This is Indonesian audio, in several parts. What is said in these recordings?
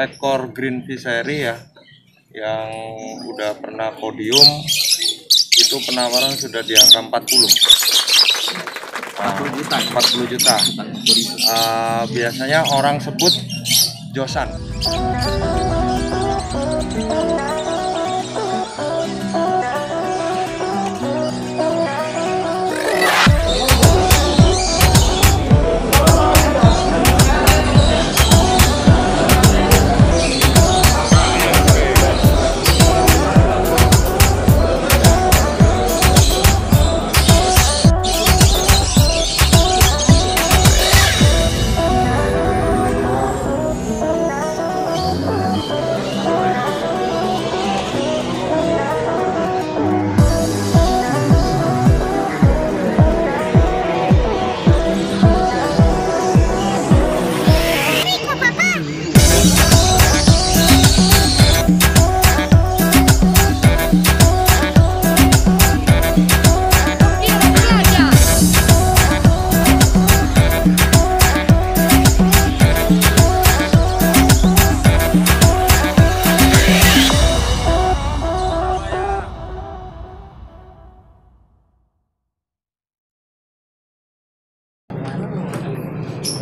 ekor green fishery ya, yang udah pernah podium, itu penawaran sudah di angka 40. 40 juta. Biasanya orang sebut josan.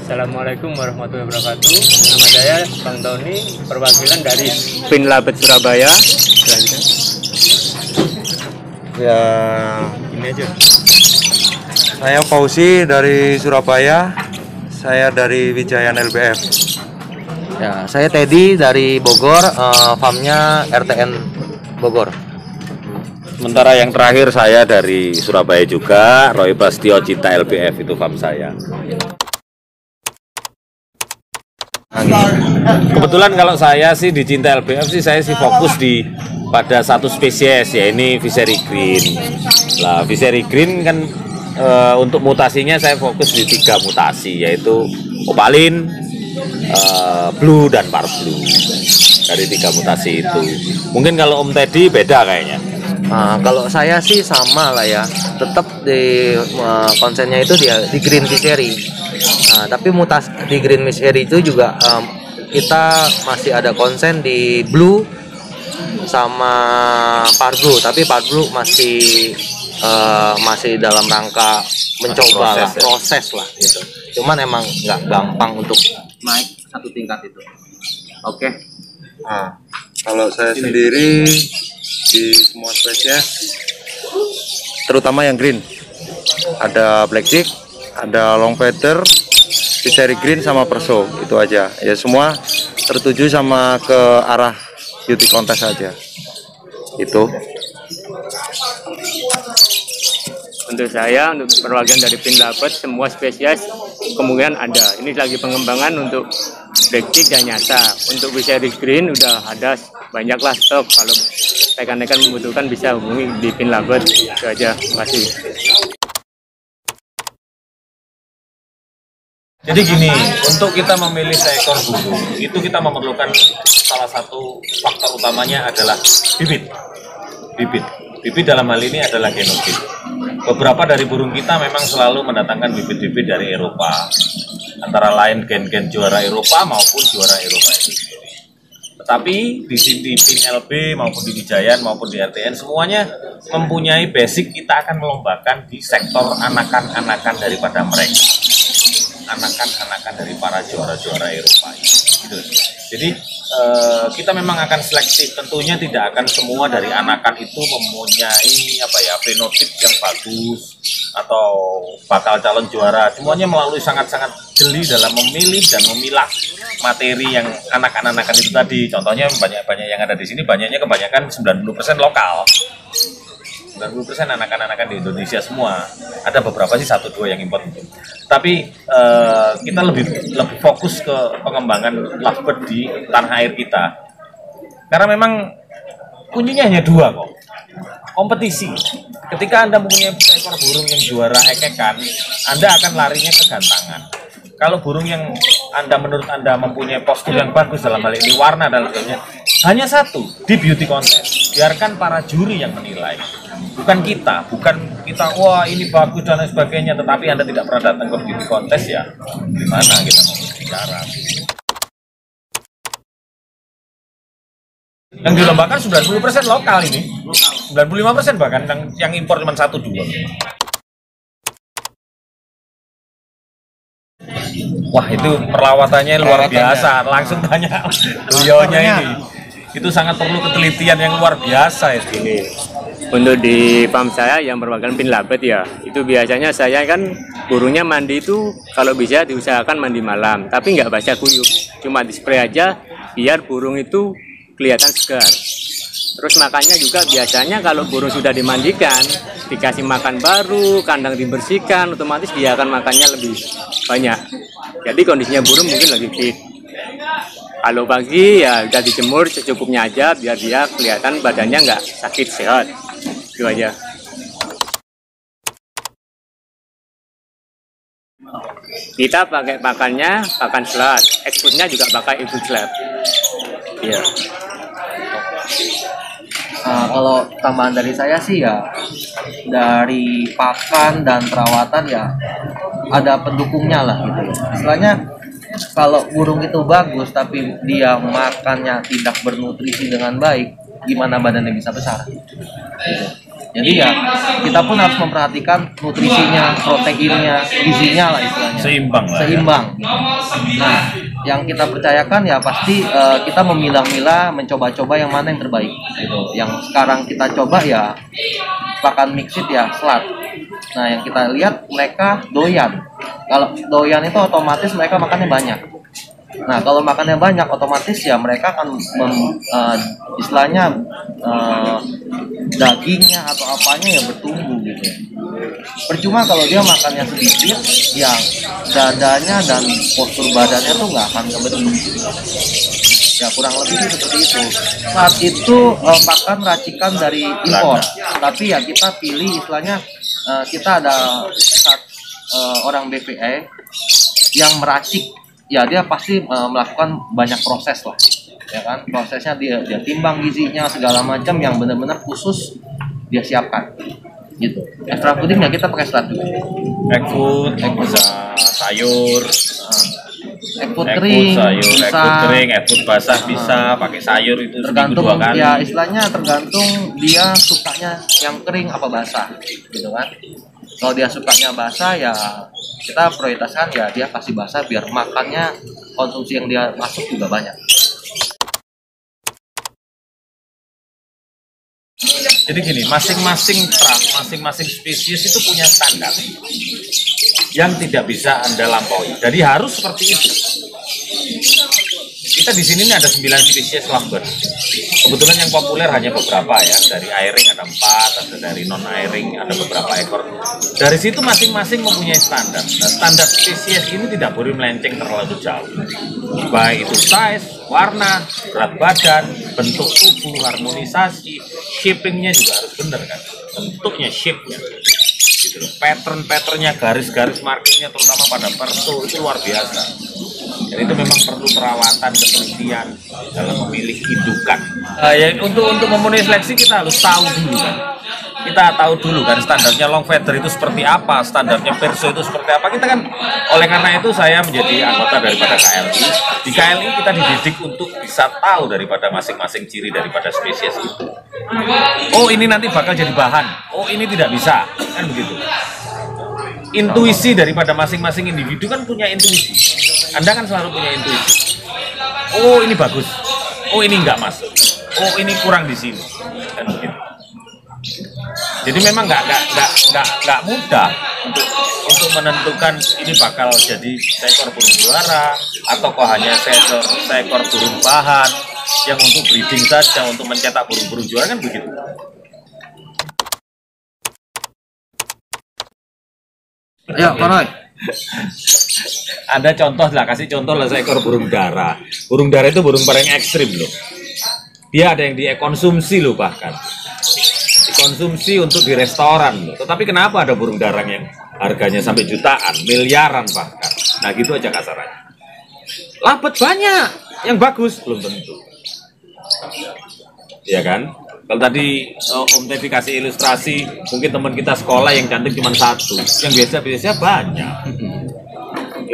Assalamualaikum warahmatullahi wabarakatuh. Nama saya Bang Tony, perwakilan dari Pinlabet Surabaya. Ya, Ini aja. saya Fauzi dari Surabaya. Saya dari Wijayan LBF. Ya, saya Teddy dari Bogor, farmnya RTN Bogor. Sementara yang terakhir saya dari Surabaya juga, Roy Prastio Cinta LBF, itu farm saya. Kebetulan kalau saya sih di Cinta LBF sih saya sih fokus pada satu spesies, ya ini fishery green. Lah fishery green kan untuk mutasinya saya fokus di 3 mutasi, yaitu opalin, blue dan parblue. Dari 3 mutasi itu. Mungkin kalau Om Teddy beda kayaknya. Kalau saya sih sama lah ya, tetap di konsennya itu di green fishery. Tapi mutasi di green fishery itu juga kita masih ada konsen di blue sama parblue, tapi parblue masih dalam rangka mencoba proses lah gitu. Cuman emang nggak gampang untuk naik satu tingkat itu. Oke. Kalau saya sendiri di semua spesies, terutama yang green, ada blackjack, ada long feather, fishery green sama perso, itu aja. Ya semua tertuju sama ke arah beauty contest aja. Itu. Untuk saya, untuk perwakilan dari Pinlabet, semua spesies kemungkinan ada. Ini lagi pengembangan untuk blackjack dan nyata. Untuk fishery green udah ada banyaklah stok. Kalau rekan-rekan membutuhkan bisa hubungi di Pinlabet. Itu aja. Terima kasih. Jadi gini, untuk kita memilih seekor burung, itu kita memerlukan salah satu faktor utamanya adalah bibit. Bibit dalam hal ini adalah genotip. Beberapa dari burung kita memang selalu mendatangkan bibit-bibit dari Eropa, antara lain gen-gen juara Eropa maupun juara Eropa itu sendiri. Tetapi di sini PIN-LB maupun di Wijayan maupun di RTN semuanya mempunyai basic, kita akan melombakan di sektor anakan-anakan daripada mereka. Anakan-anakan dari para juara-juara Eropa gitu. Jadi kita memang akan selektif, tentunya tidak akan semua dari anakan itu mempunyai fenotip yang bagus atau bakal calon juara. Semuanya melalui sangat-sangat jeli dalam memilih dan memilah materi yang anakan-anakan itu tadi. Contohnya banyak yang ada di sini, kebanyakan 90% lokal. 90% anak-anak di Indonesia semua. Ada beberapa sih 1-2 yang import. Tapi kita lebih fokus ke pengembangan lovebird di tanah air kita. Karena memang kuncinya hanya 2 kok. Kompetisi. Ketika Anda mempunyai ekor burung yang juara ekekan, Anda akan larinya ke gantangan. Kalau burung yang menurut Anda mempunyai postur yang bagus dalam hal ini warna dan sebagainya, hanya 1 di beauty contest. Biarkan para juri yang menilai. Bukan kita, wah ini bagus dan lain sebagainya, tetapi Anda tidak pernah datang ke beauty contest, ya gimana kita mau bicara? Yang dilombakan 90% lokal ini. 95% bahkan yang impor cuma 1-2. Wah, itu perawatannya luar biasa. Langsung tanya beliaunya ini. Itu sangat perlu ketelitian yang luar biasa itu. Ini untuk di farm saya yang merupakan pin labet ya, itu biasanya saya kan burungnya mandi itu kalau bisa diusahakan mandi malam, tapi nggak basah kuyup, cuma di spray aja biar burung itu kelihatan segar. Terus makannya juga biasanya kalau burung sudah dimandikan, dikasih makan baru, kandang dibersihkan, otomatis dia akan makannya lebih banyak. Jadi kondisinya burung mungkin lebih fit. Kalau pagi ya udah dijemur secukupnya aja biar dia kelihatan badannya nggak sakit, sehat. Itu aja. Kita pakai pakannya pakan selat, ekspornya juga pakai ibu selat. Iya. Kalau tambahan dari saya sih ya, dari pakan dan perawatan ya ada pendukungnya lah gitu. Istilahnya kalau burung itu bagus tapi dia makannya tidak bernutrisi dengan baik, gimana badannya bisa besar? Gitu. Jadi ya kita pun harus memperhatikan nutrisinya, proteinnya, gizinya lah istilahnya. Seimbang lah. Seimbang. Ya. Gitu. Nah, yang kita percayakan ya pasti kita memilah-milah, mencoba-coba yang mana yang terbaik. Gitu. Yang sekarang kita coba ya pakan mixed ya selat. Nah, yang kita lihat mereka doyan. Kalau doyan itu otomatis mereka makannya banyak. Nah, kalau makannya banyak, otomatis ya mereka akan istilahnya dagingnya atau apanya ya bertumbuh gitu. Percuma kalau dia makannya sedikit, ya dadanya dan postur badannya tuh nggak akan kebentuk. Ya kurang lebih sih seperti itu. Saat itu pakan racikan dari impor, tapi ya kita pilih istilahnya kita ada orang BPE yang meracik. Ya dia pasti melakukan banyak proses lah, ya kan, prosesnya dia timbang gizinya segala macam yang benar-benar khusus dia siapkan gitu. Extra fooding ya kita pakai selat juga. Egg food bisa sayur, Egg food kering, egg food kering, egg food basah bisa, pakai sayur itu tergantung 2 kali. ya istilahnya tergantung dia sukanya yang kering apa basah gitu kan. Kalau dia sukanya basah ya kita prioritaskan ya dia kasih basah biar makannya, konsumsi yang dia masuk juga banyak. Jadi gini, masing-masing spesies itu punya standar yang tidak bisa Anda lampaui. Jadi harus seperti itu. Kita di sini ada 9 spesies lovebird. Kebetulan yang populer hanya beberapa ya. Dari airing ada 4, ada dari non airing ada beberapa ekor. Dari situ masing-masing mempunyai standar. Nah, standar spesies ini tidak boleh melenceng terlalu jauh. Baik itu size, warna, berat badan, bentuk tubuh, harmonisasi, shapingnya juga harus benar kan. Bentuknya, shape-nya. Gitu loh. Pattern-patternnya, garis-garis markingnya terutama pada pertu itu luar biasa. Dan itu memang perlu perawatan, ketelitian dalam memilih indukan. Ya, untuk memenuhi seleksi kita harus tahu dulu kan. Kita tahu dulu kan standarnya long feather itu seperti apa, standarnya perso itu seperti apa. Kita kan, oleh karena itu saya menjadi anggota daripada KLI. Di KLI kita dididik untuk bisa tahu daripada masing-masing ciri daripada spesies itu. Oh ini nanti bakal jadi bahan, oh ini tidak bisa, kan begitu. Intuisi daripada masing-masing individu kan punya intuisi. Anda kan selalu punya intuisi. Oh ini bagus, oh ini enggak masuk, oh ini kurang di sini, kan begitu. Jadi memang nggak mudah untuk menentukan ini bakal jadi seekor burung juara atau kok hanya seekor burung bahan yang untuk breeding saja, untuk mencetak burung-burung juara, kan begitu. Ya, Pak Roy. Ada contoh lah, kasih contoh lah seekor burung dara. Burung dara itu burung paling ekstrim loh. Dia ada yang dikonsumsi loh, bahkan dikonsumsi untuk di restoran loh. Tetapi kenapa ada burung darang yang harganya sampai jutaan, miliaran bahkan. Nah gitu aja kasarannya. Labet banyak, yang bagus belum tentu. Ya kan? Kalau tadi Om Teddy kasih ilustrasi, mungkin teman kita sekolah yang cantik cuma 1, yang biasa-biasa banyak.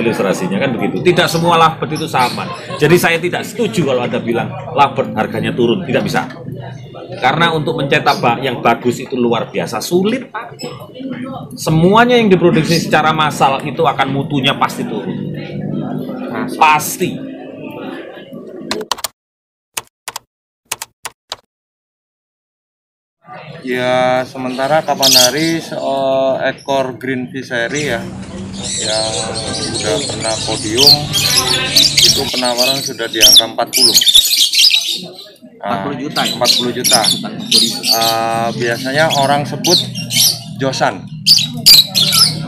ilustrasinya kan begitu. Tidak semua lovebird itu sama. Jadi saya tidak setuju kalau Anda bilang lovebird harganya turun, tidak bisa. Karena untuk mencetak yang bagus itu luar biasa sulit. Semuanya yang diproduksi secara massal itu akan mutunya pasti turun. Pasti. Ya sementara kapan hari seekor green fishery ya yang sudah pernah podium itu penawaran sudah di angka 40. 40 juta ya? 40 juta. Biasanya orang sebut josan.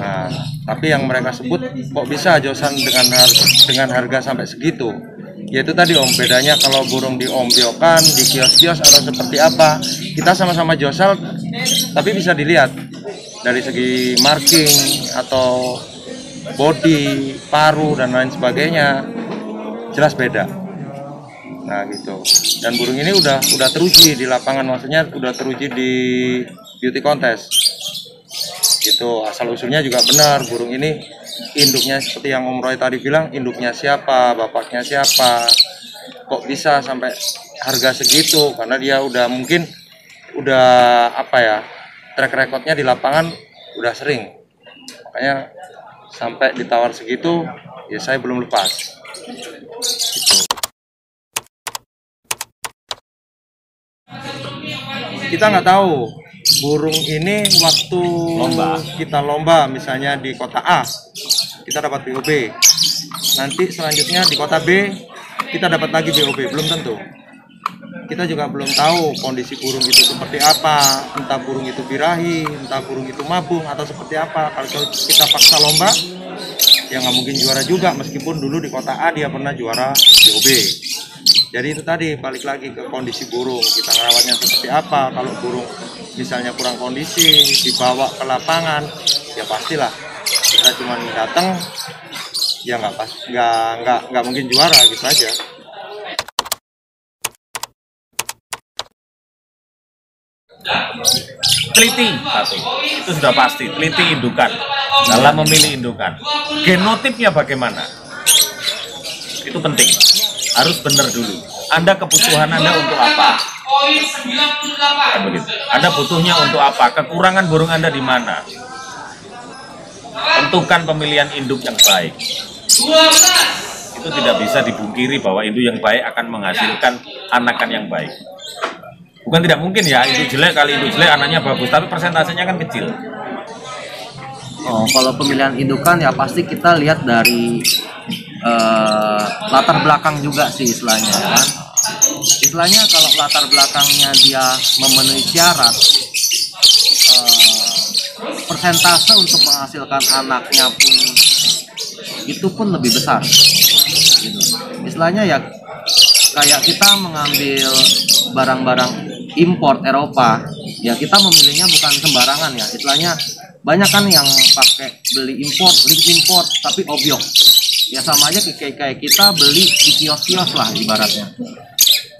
Nah, tapi yang mereka sebut kok bisa josan dengan harga sampai segitu? Yaitu tadi Om, bedanya kalau burung di ombyokan, di kios-kios atau seperti apa, kita sama-sama josal, tapi bisa dilihat dari segi marking atau body, paru dan lain sebagainya, jelas beda. Nah gitu. Dan burung ini udah teruji di lapangan, maksudnya udah teruji di beauty contest. Gitu. Asal usulnya juga benar. Burung ini induknya seperti yang Om Roy tadi bilang, induknya siapa, bapaknya siapa, kok bisa sampai harga segitu? Karena dia udah mungkin apa ya, track recordnya di lapangan udah sering, makanya sampai ditawar segitu ya saya belum lepas. Gitu. Kita nggak tahu burung ini waktu kita lomba misalnya di kota A kita dapat BOB, nanti selanjutnya di kota B kita dapat lagi BOB, belum tentu. Kita juga belum tahu kondisi burung itu seperti apa, entah burung itu birahi, entah burung itu mabung atau seperti apa. Kalau kita paksa lomba ya nggak mungkin juara juga, meskipun dulu di kota A dia pernah juara BOB. Jadi itu tadi balik lagi ke kondisi burung, kita ngerawatnya seperti apa. Kalau burung misalnya kurang kondisi, dibawa ke lapangan, ya pastilah kita cuma datang, ya nggak mungkin juara gitu aja. Teliti satu, itu sudah pasti. Teliti indukan dalam memilih indukan. Genotipnya bagaimana? Itu penting. Harus benar dulu. Anda kebutuhan Anda untuk apa? Anda butuhnya untuk apa? Kekurangan burung Anda di mana? Tentukan pemilihan induk yang baik. Itu tidak bisa dipungkiri bahwa induk yang baik akan menghasilkan anakan yang baik. Bukan tidak mungkin ya, induk jelek kali induk jelek anaknya bagus, tapi persentasenya kan kecil. Oh, kalau pemilihan indukan ya pasti kita lihat dari latar belakang juga sih istilahnya kan. Istilahnya kalau latar belakangnya dia memenuhi syarat, persentase untuk menghasilkan anaknya pun itu pun lebih besar. Gitu. Istilahnya ya kayak kita mengambil barang-barang import Eropa, ya kita memilihnya bukan sembarangan ya. Istilahnya banyak kan yang pakai beli link import tapi obyok. Ya sama aja kayak kita beli di kios-kios lah ibaratnya.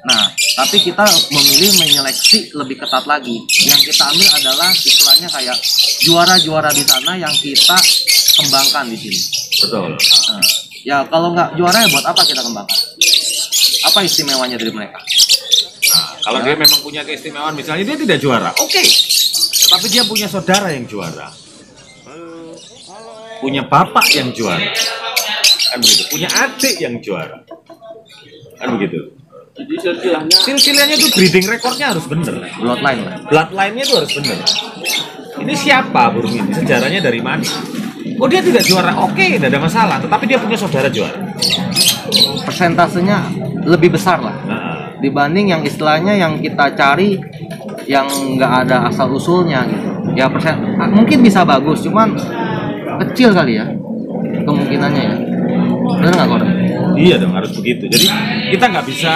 Nah, tapi kita menyeleksi lebih ketat lagi. Yang kita ambil adalah istilahnya kayak juara-juara di sana yang kita kembangkan di sini. Betul. Nah, ya kalau nggak juara ya buat apa kita kembangkan? Apa istimewanya dari mereka? Nah, kalau dia memang punya keistimewaan, misalnya dia tidak juara, oke. Tapi dia punya saudara yang juara, punya bapak yang juara, kan begitu. Punya adik yang juara, kan begitu. Jadi silsilahnya itu breeding recordnya harus bener. Bloodline-nya itu harus bener. Ini siapa burung ini? Sejarahnya dari mana? Oh dia tidak juara, oke, tidak ada masalah. Tetapi dia punya saudara juara. Persentasenya lebih besar lah dibanding yang istilahnya yang kita cari yang nggak ada asal usulnya gitu. Ya mungkin bisa bagus, cuman kecil kali ya kemungkinannya ya. Benar nggak Kodam? Iya dong, harus begitu. Jadi kita nggak bisa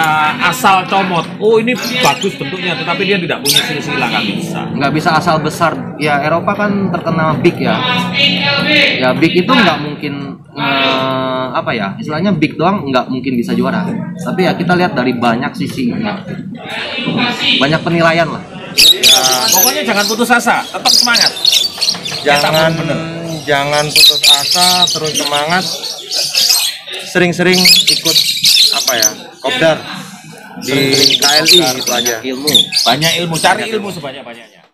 asal comot. Oh ini bagus bentuknya, tetapi dia tidak punya silsilah, nggak bisa. Nggak bisa asal besar. Ya Eropa kan terkenal big ya. Ya big itu nggak mungkin apa ya? Istilahnya big doang nggak mungkin bisa juara. Tapi ya kita lihat dari banyak sisi, banyak penilaian lah. Ya, pokoknya jangan putus asa, tetap semangat. jangan putus asa, terus semangat, sering-sering ikut apa ya, kopdar di KLI itu aja. ilmu. Banyak ilmu, cari ilmu sebanyak-banyaknya.